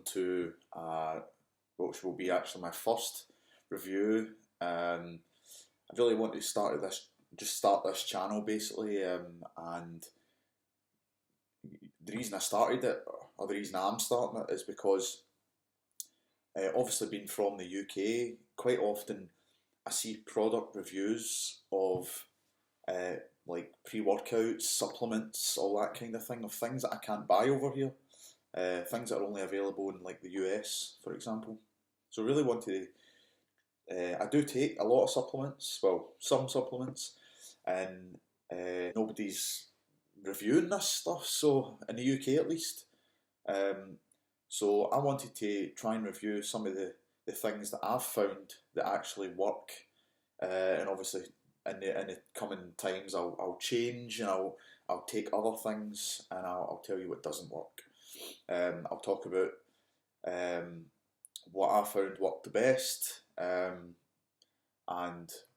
welcome to which will be actually my first review. I really want to start this channel basically, and the reason I started it, or the reason I'm starting it, is because obviously being from the UK, quite often I see product reviews of like pre-workouts, supplements, all that kind of thing, of things that I can't buy over here, things that are only available in like the US, for example. So I really want to. I do take a lot of supplements, well, some supplements, and nobody's reviewing this stuff. So in the UK at least, so I wanted to try and review some of the things that I've found that actually work, and obviously in the coming times I'll change, and I'll take other things, and I'll tell you what doesn't work. I'll talk about what I found worked the best, and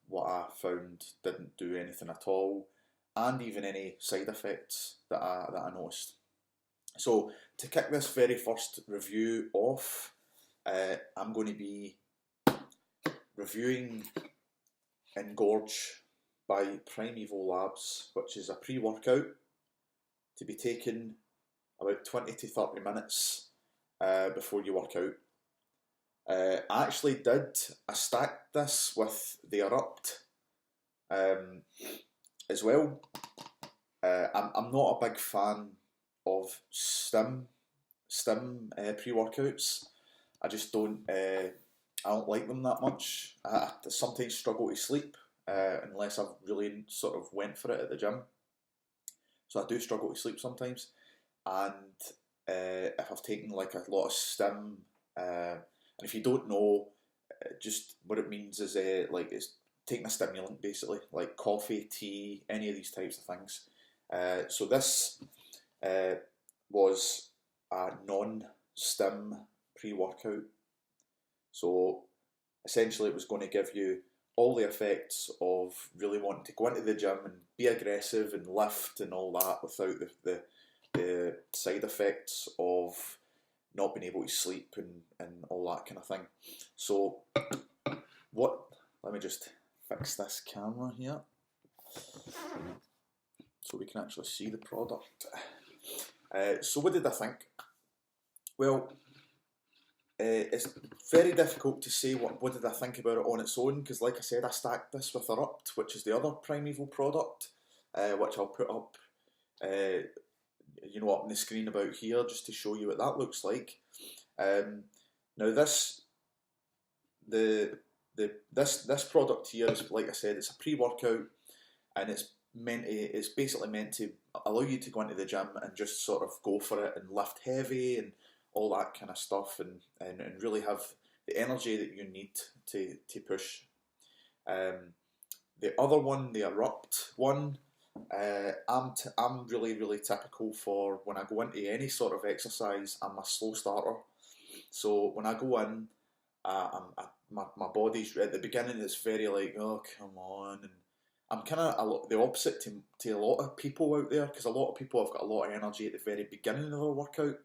what I found didn't do anything at all, and even any side effects that I noticed. So to kick this very first review off, I'm going to be reviewing Engorge by Primeval Labs, which is a pre-workout to be taken about 20 to 30 minutes before you work out. I stacked this with the Erupt as well. I'm not a big fan of stim pre-workouts. I just don't. I don't like them that much. I sometimes struggle to sleep unless I've really sort of went for it at the gym. So I do struggle to sleep sometimes, and if I've taken like a lot of stim, and if you don't know, just what it means is like it's taking a stimulant basically, like coffee, tea, any of these types of things. So this was a non-stim pre-workout. So essentially it was going to give you all the effects of really wanting to go into the gym and be aggressive and lift and all that without the side effects of not being able to sleep and all that kind of thing. So let me just fix this camera here so we can actually see the product. So what did I think? Well, it's very difficult to say what did I think about it on its own, because like I said, I stacked this with Erupt, which is the other Primevil product, which I'll put up up on the screen about here just to show you what that looks like. Now this product here is, like I said, it's a pre-workout, and it's basically meant to allow you to go into the gym and just sort of go for it and lift heavy and all that kind of stuff, and really have the energy that you need to push. The other one, the Erupt one, I'm really typical for when I go into any sort of exercise. I'm a slow starter, so when I go in, my body's at the beginning. It's very like, oh come on, and I'm kind of the opposite to a lot of people out there, because a lot of people have got a lot of energy at the very beginning of their workout,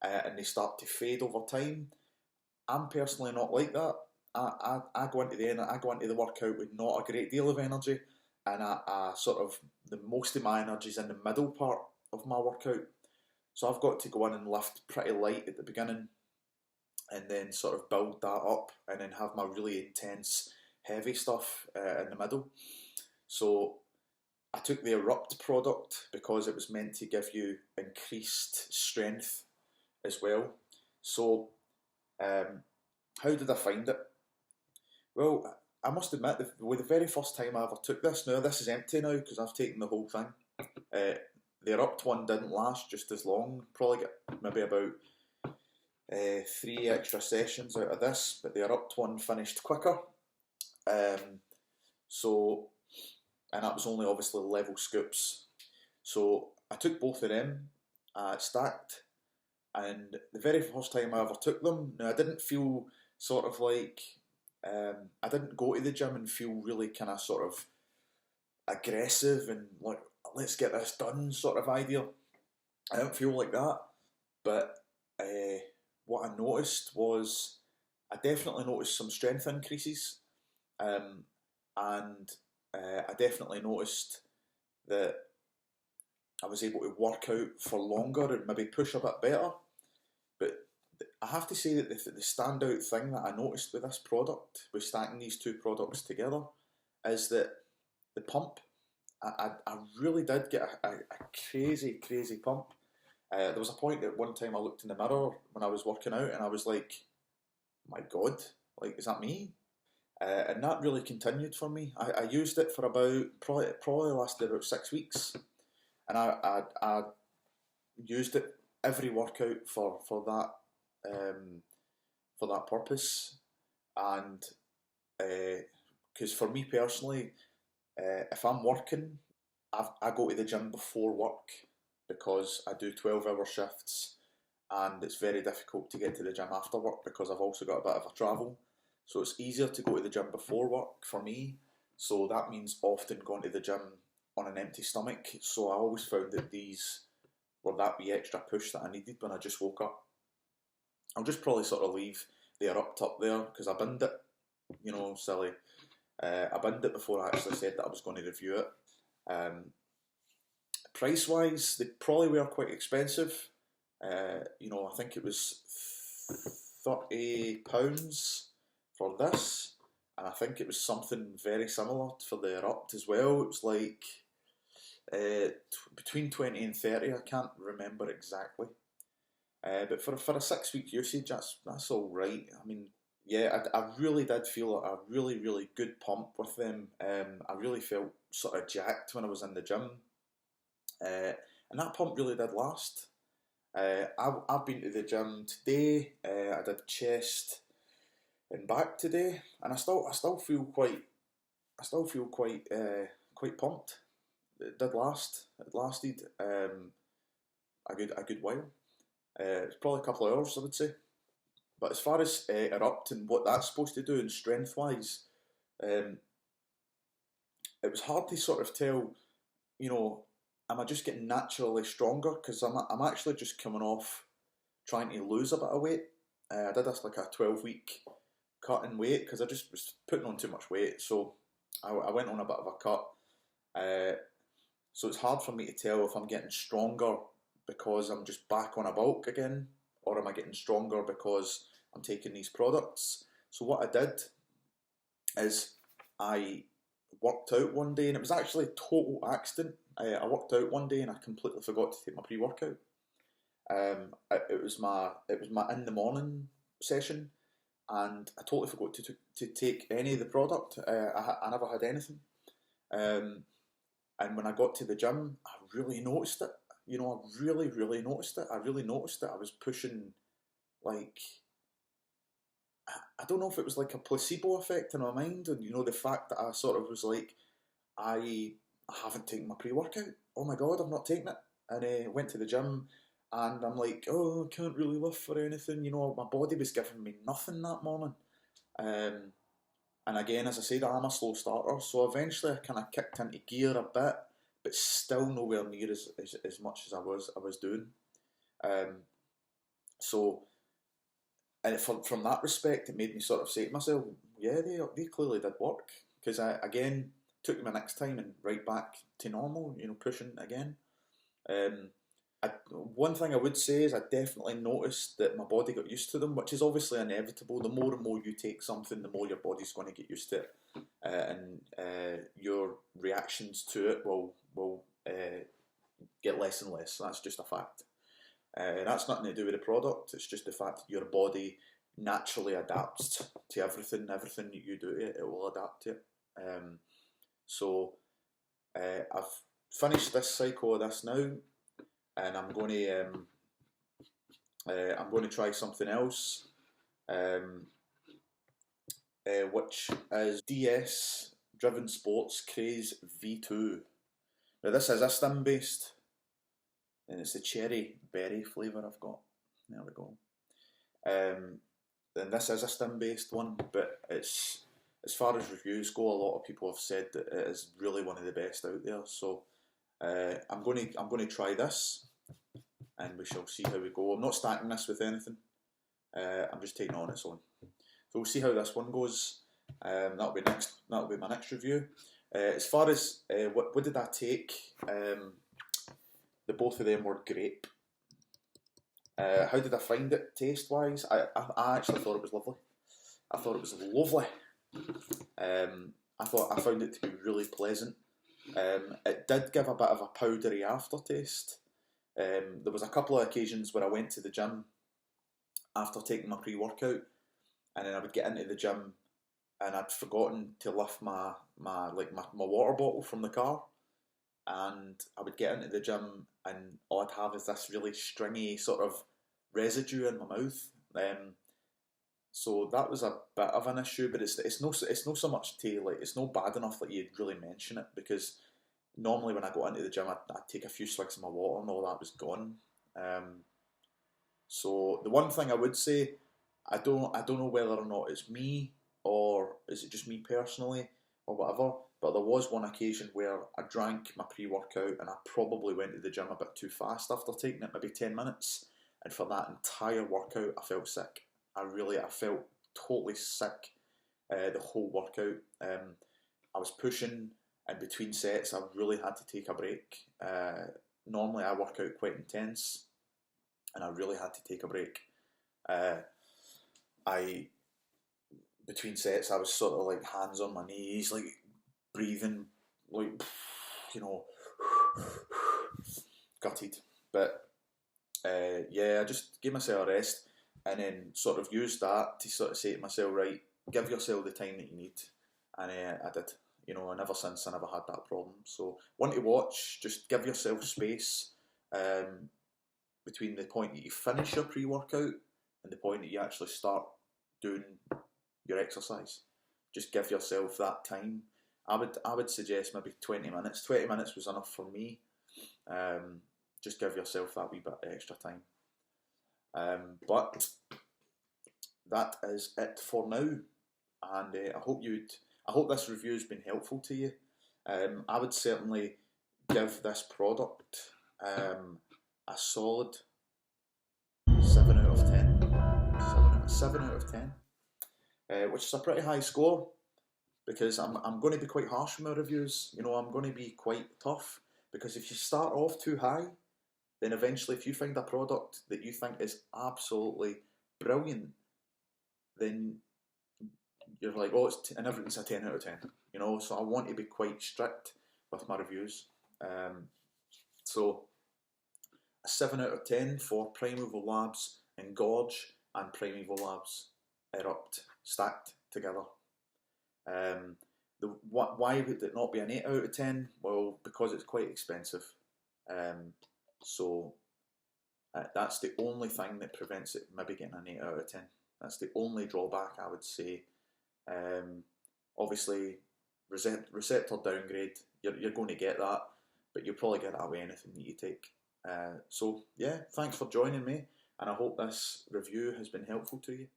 and they start to fade over time. I'm personally not like that. I go into the workout with not a great deal of energy, and I sort of, the most of my energy is in the middle part of my workout. So I've got to go in and lift pretty light at the beginning, and then sort of build that up, and then have my really intense heavy stuff in the middle. So I took the Erupt product because it was meant to give you increased strength as well. So how did I find it? Well, I must admit, the very first time I ever took this, now this is empty now because I've taken the whole thing. The Erupt one didn't last just as long, probably get maybe about 3 extra sessions out of this, but the Erupt one finished quicker. And that was only obviously level scoops. So I took both of them, stacked, and the very first time I ever took them, now I didn't feel sort of like, I didn't go to the gym and feel really kind of sort of aggressive and like, let's get this done sort of idea. I don't feel like that, but what I noticed was I definitely noticed some strength increases, um, and I definitely noticed that I was able to work out for longer and maybe push a bit better. But I have to say that the standout thing that I noticed with this product, with stacking these two products together, is that the pump, I really did get a crazy, crazy pump. There was a point at one time I looked in the mirror when I was working out and I was like, my God, like, is that me? And that really continued for me. I used it for about, probably lasted about 6 weeks. And I used it every workout for that purpose. And because for me personally, if I'm working, I go to the gym before work because I do 12-hour shifts and it's very difficult to get to the gym after work because I've also got a bit of a travel. So it's easier to go to the gym before work for me. So that means often going to the gym on an empty stomach. So I always found that these were that wee extra push that I needed when I just woke up. I'll just probably sort of leave the Erupt up there because I binned it, silly. I binned it before I actually said that I was going to review it. Price wise, they probably were quite expensive. I think it was £30 for this, and I think it was something very similar for the Erupt as well. It was like between 20 and 30, I can't remember exactly. But for a 6 week usage, that's all right. I mean, yeah, I really did feel a really, really good pump with them. I really felt sort of jacked when I was in the gym. And that pump really did last. I've been to the gym today. I did chest and back today, and I still feel quite pumped. It did last. It lasted a good while. It's probably a couple of hours, I would say. But as far as Erupt and what that's supposed to do and strength wise, um, it was hard to sort of tell. Am I just getting naturally stronger? Because I'm actually just coming off trying to lose a bit of weight. I did this like a 12-week cut in weight because I just was putting on too much weight. So I went on a bit of a cut. So it's hard for me to tell if I'm getting stronger because I'm just back on a bulk again, or am I getting stronger because I'm taking these products. So what I did is I worked out one day, and it was actually a total accident. I worked out one day and I completely forgot to take my pre-workout. It was my in the morning session, and I totally forgot to take any of the product. I never had anything. And when I got to the gym, I really noticed it. I really, really noticed it. I really noticed it. I was pushing, like, I don't know if it was like a placebo effect in my mind, and the fact that I sort of was like, I haven't taken my pre-workout. Oh my God, I've not taken it. And I went to the gym, and I'm like, oh, I can't really lift for anything. My body was giving me nothing that morning. And again, as I said, I'm a slow starter, so eventually I kind of kicked into gear a bit, but still nowhere near as much as I was doing. So, and from that respect, it made me sort of say to myself, yeah, they clearly did work, because I again took them the next time and right back to normal, pushing again. One thing I would say is I definitely noticed that my body got used to them, which is obviously inevitable. The more and more you take something, the more your body's going to get used to it, and your reactions to it will get less and less. That's just a fact. That's nothing to do with the product. It's just the fact that your body naturally adapts to everything. Everything that you do to it, it will adapt to it. So I've finished this cycle of this now, and I'm going to try something else, which is DS Driven Sports Craze V2. Now this is a stim based, and it's the cherry berry flavour I've got. There we go. And this is a stim based one, but it's, as far as reviews go, a lot of people have said that it is really one of the best out there. So I'm going to try this, and we shall see how we go. I'm not stacking this with anything. I'm just taking it on its own. So we'll see how this one goes. That'll be next. That'll be my next review. As far as what did I take? The both of them were grape. How did I find it taste wise? I actually thought it was lovely. I thought it was lovely. I found it to be really pleasant. It did give a bit of a powdery aftertaste. There was a couple of occasions where I went to the gym after taking my pre-workout, and then I would get into the gym and I'd forgotten to lift my water bottle from the car, and I would get into the gym and all I'd have is this really stringy sort of residue in my mouth. So that was a bit of an issue, but it's no so much to like, it's no bad enough that you'd really mention it, because normally when I got into the gym I'd take a few swigs of my water and all that was gone. So the one thing I would say, I don't know whether or not it's me or is it just me personally or whatever, but there was one occasion where I drank my pre-workout and I probably went to the gym a bit too fast after taking it, maybe 10 minutes, and for that entire workout I felt sick. I felt totally sick the whole workout. I was pushing, and between sets I really had to take a break. Normally I work out quite intense, and I really had to take a break. Between sets I was sort of like hands on my knees, like breathing, like, you know, gutted. But yeah, I just gave myself a rest, and then sort of used that to sort of say to myself, right, give yourself the time that you need, and I did. You know, and ever since I never had that problem. So one to watch, just give yourself space between the point that you finish your pre-workout and the point that you actually start doing your exercise. Just give yourself that time. I would suggest maybe 20 minutes. 20 minutes was enough for me. Just give yourself that wee bit of extra time. But that is it for now, and I hope this review has been helpful to you. I would certainly give this product a solid 7 out of 10. 7 out of 10, which is a pretty high score, because I'm going to be quite harsh with my reviews. You know, I'm going to be quite tough, because if you start off too high, then eventually if you find a product that you think is absolutely brilliant, then you're like, oh, and everything's a 10 out of 10, you know. So I want to be quite strict with my reviews. So a 7 out of 10 for Primeval Labs Engorge and Primeval Labs Erupt stacked together. Why would it not be an 8 out of 10? Well, because it's quite expensive. So that's the only thing that prevents it maybe getting an 8 out of 10. That's the only drawback, I would say. Obviously, receptor downgrade, you're going to get that, but you'll probably get that with anything that you take. So yeah, thanks for joining me, and I hope this review has been helpful to you.